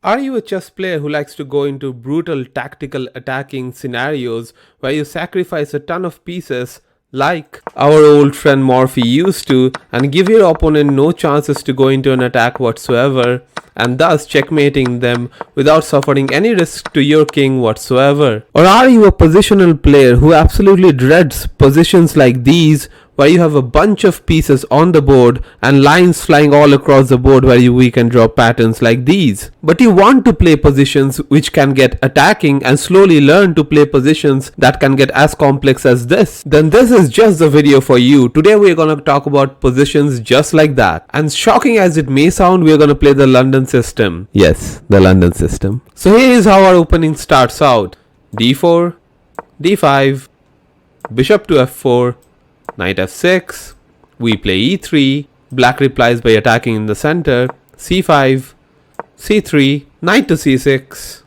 Are you a chess player who likes to go into brutal tactical attacking scenarios where you sacrifice a ton of pieces like our old friend Morphy used to and give your opponent no chances to go into an attack whatsoever and thus checkmating them without suffering any risk to your king whatsoever? Or are you a positional player who absolutely dreads positions like these where you have a bunch of pieces on the board and lines flying all across the board where you weaken draw patterns like these? But you want to play positions which can get attacking and slowly learn to play positions that can get as complex as this? Then this is just the video for you. Today we are going to talk about positions just like that. And shocking as it may sound, we are going to play the London system. Yes, the London system. So here is how our opening starts out. d4, d5, bishop to f4, knight f6, we play e3, black replies by attacking in the center, c5, c3, knight to c6,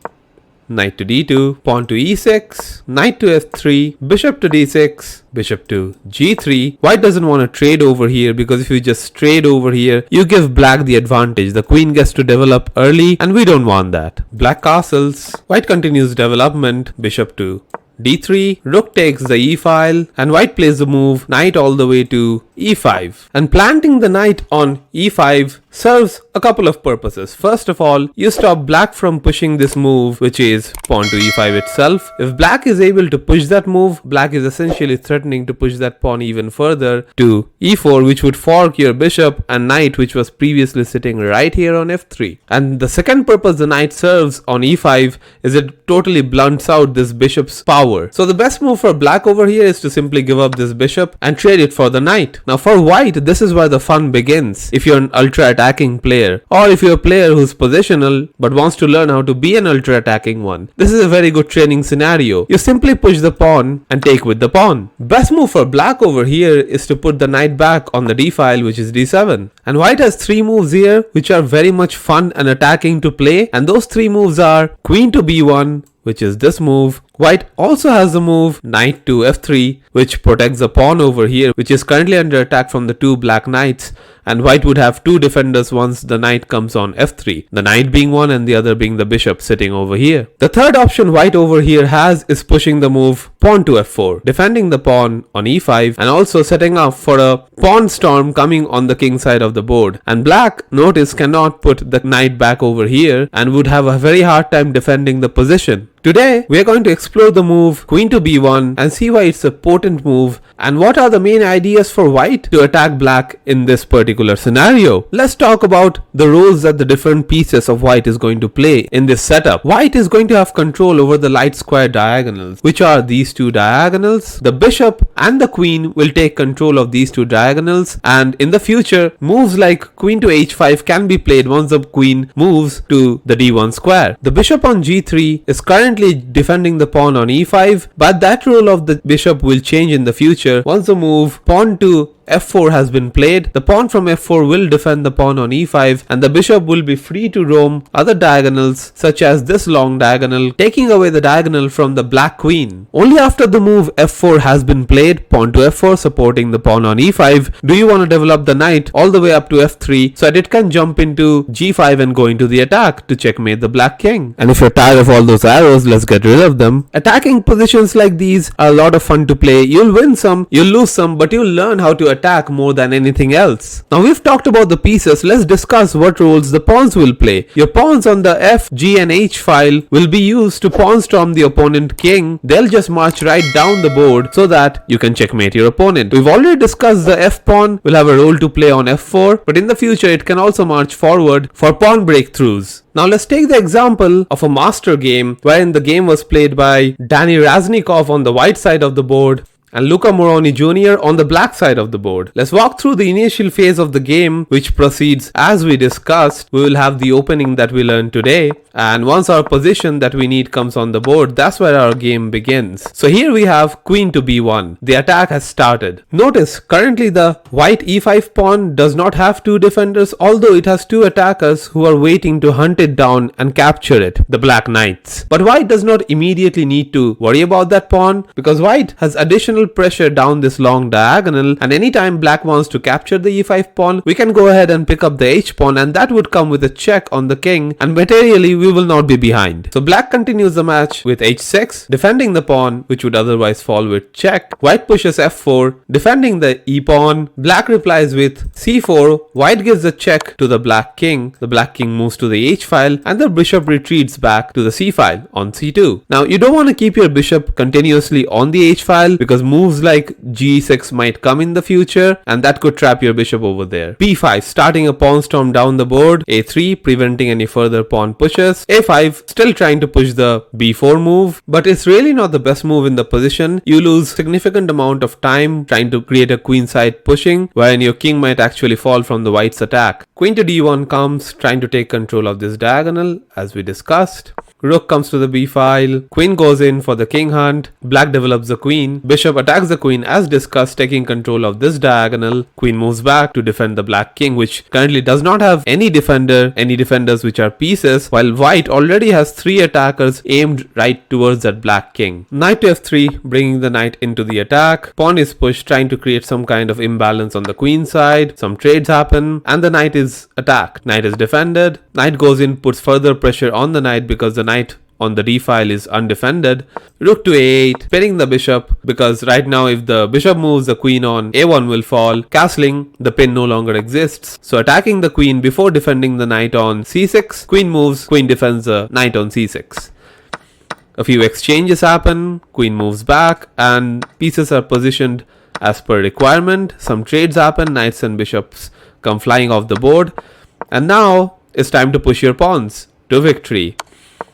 knight to d2, pawn to e6, knight to f3, bishop to d6, bishop to g3. White doesn't want to trade over here because if you just trade over here, you give black the advantage. The queen gets to develop early and we don't want that. Black castles, white continues development, bishop to d3, rook takes the e-file and white plays the move knight all the way to e5. And planting the knight on e5 serves a couple of purposes. First of all, you stop black from pushing this move, which is pawn to e5 itself. If black is able to push that move, black is essentially threatening to push that pawn even further to e4, which would fork your bishop and knight, which was previously sitting right here on f3. And the second purpose the knight serves on e5 is it totally blunts out this bishop's power. So the best move for black over here is to simply give up this bishop and trade it for the knight. Now for white, this is where the fun begins. If you're an ultra attacking player, or if you're a player who's positional but wants to learn how to be an ultra attacking one, this is a very good training scenario. You simply push the pawn and take with the pawn. Best move for black over here is to put the knight back on the d-file, which is d7. And white has three moves here which are very much fun and attacking to play, and those three moves are queen to b1, which is this move. White also has the move knight to f3, which protects the pawn over here, which is currently under attack from the two black knights, and white would have two defenders once the knight comes on f3, the knight being one and the other being the bishop sitting over here. The third option white over here has is pushing the move pawn to f4, defending the pawn on e5 and also setting up for a pawn storm coming on the king side of the board. And black, notice, cannot put the knight back over here and would have a very hard time defending the position. Today, we are going to explore the move queen to b1 and see why it's a potent move and what are the main ideas for white to attack black in this particular scenario. Let's talk about the roles that the different pieces of white is going to play in this setup. White is going to have control over the light square diagonals, which are these two diagonals. The bishop and the queen will take control of these two diagonals, and in the future, moves like queen to h5 can be played once the queen moves to the d1 square. The bishop on g3 is currently defending the pawn on e5, but that role of the bishop will change in the future once the move pawn to f4 has been played. The pawn from f4 will defend the pawn on e5 and the bishop will be free to roam other diagonals such as this long diagonal, taking away the diagonal from the black queen. Only after the move f4 has been played, pawn to f4 supporting the pawn on e5, do you want to develop the knight all the way up to f3 so that it can jump into g5 and go into the attack to checkmate the black king. And if you're tired of all those arrows, let's get rid of them. Attacking positions like these are a lot of fun to play. You'll win some, you'll lose some, but you'll learn how to attack more than anything else. Now we've talked about the pieces, let's discuss what roles the pawns will play. Your pawns on the f, g and h file will be used to pawn storm the opponent king. They'll just march right down the board so that you can checkmate your opponent. We've already discussed the f pawn will have a role to play on f4, but in the future it can also march forward for pawn breakthroughs. Now let's take the example of a master game wherein the game was played by Danny Raznikov on the white side of the board and Luca Moroni Jr. on the black side of the board. Let's walk through the initial phase of the game, which proceeds as we discussed. We will have the opening that we learned today, and once our position that we need comes on the board, that's where our game begins. So here we have queen to b1. The attack has started. Notice currently the white e5 pawn does not have two defenders, although it has two attackers who are waiting to hunt it down and capture it, the black knights. But white does not immediately need to worry about that pawn because white has additional additional pressure down this long diagonal, and anytime black wants to capture the e5 pawn, we can go ahead and pick up the h pawn, and that would come with a check on the king, and materially we will not be behind. So black continues the match with h6, defending the pawn which would otherwise fall with check. White pushes f4, defending the e pawn. Black replies with c4. White gives a check to the black king. The black king moves to the h file, and the bishop retreats back to the c file on c2. Now you don't want to keep your bishop continuously on the h file because moves like g6 might come in the future, and that could trap your bishop over there. b5, starting a pawn storm down the board. a3, preventing any further pawn pushes. a5, still trying to push the b4 move, but it's really not the best move in the position. You lose significant amount of time trying to create a queenside pushing, wherein your king might actually fall from the white's attack. Queen to d1 comes, trying to take control of this diagonal as we discussed. Rook comes to the b file, queen goes in for the king hunt, black develops the queen, bishop attacks the queen as discussed, taking control of this diagonal. Queen moves back to defend the black king, which currently does not have any defenders which are pieces, while white already has 3 attackers aimed right towards that black king. Knight to f3, bringing the knight into the attack. Pawn is pushed, trying to create some kind of imbalance on the queen side. Some trades happen, and the knight is attacked. Knight is defended. Knight goes in, puts further pressure on the knight because the knight on the d file is undefended. Rook to a8, pinning the bishop, because right now if the bishop moves, the queen on a1 will fall. Castling, the pin no longer exists. So attacking the queen before defending the knight on c6. Queen moves, queen defends the knight on c6. A few exchanges happen, queen moves back, and pieces are positioned as per requirement. Some trades happen, knights and bishops come flying off the board, and now it's time to push your pawns to victory.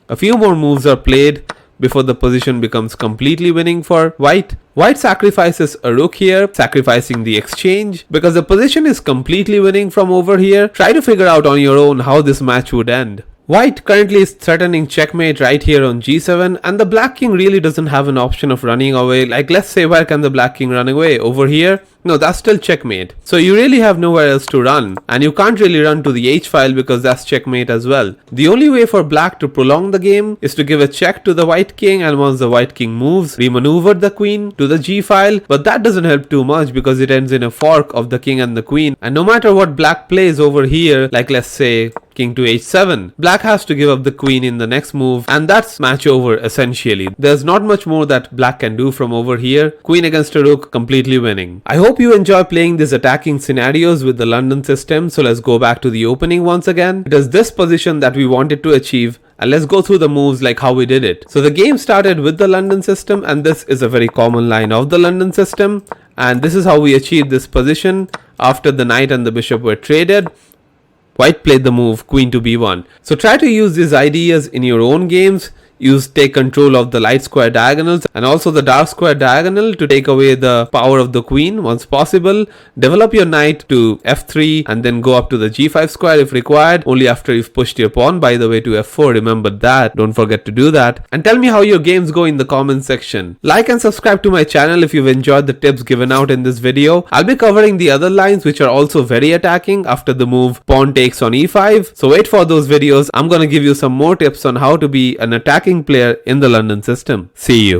A few more moves are played before the position becomes completely winning for white. White sacrifices a rook here, sacrificing the exchange. Because the position is completely winning from over here, try to figure out on your own how this match would end. White currently is threatening checkmate right here on g7, and the black king really doesn't have an option of running away. Like, let's say, where can the black king run away? Over here? No, that's still checkmate. So you really have nowhere else to run, and you can't really run to the h file because that's checkmate as well. The only way for black to prolong the game is to give a check to the white king, and once the white king moves, remaneuver the queen to the g file, but that doesn't help too much because it ends in a fork of the king and the queen. And no matter what black plays over here, like let's say king to h7, black has to give up the queen in the next move, and that's match over essentially. There's not much more that black can do from over here. Queen against a rook, completely winning. I hope you enjoy playing these attacking scenarios with the London system, so let's go back to the opening once again. It is this position that we wanted to achieve, and let's go through the moves like how we did it. So the game started with the London system, and this is a very common line of the London system, and this is how we achieved this position after the knight and the bishop were traded. White played the move queen to b1. So try to use these ideas in your own games. Take control of the light square diagonals and also the dark square diagonal to take away the power of the queen once possible. Develop your knight to f3 and then go up to the g5 square if required, only after you've pushed your pawn, by the way, to f4. Remember that, don't forget to do that. And tell me how your games go in the comment section. Like and subscribe to my channel if you've enjoyed the tips given out in this video. I'll be covering the other lines which are also very attacking after the move pawn takes on e5. So wait for those videos. I'm gonna give you some more tips on how to be an attacking player in the London system. See you.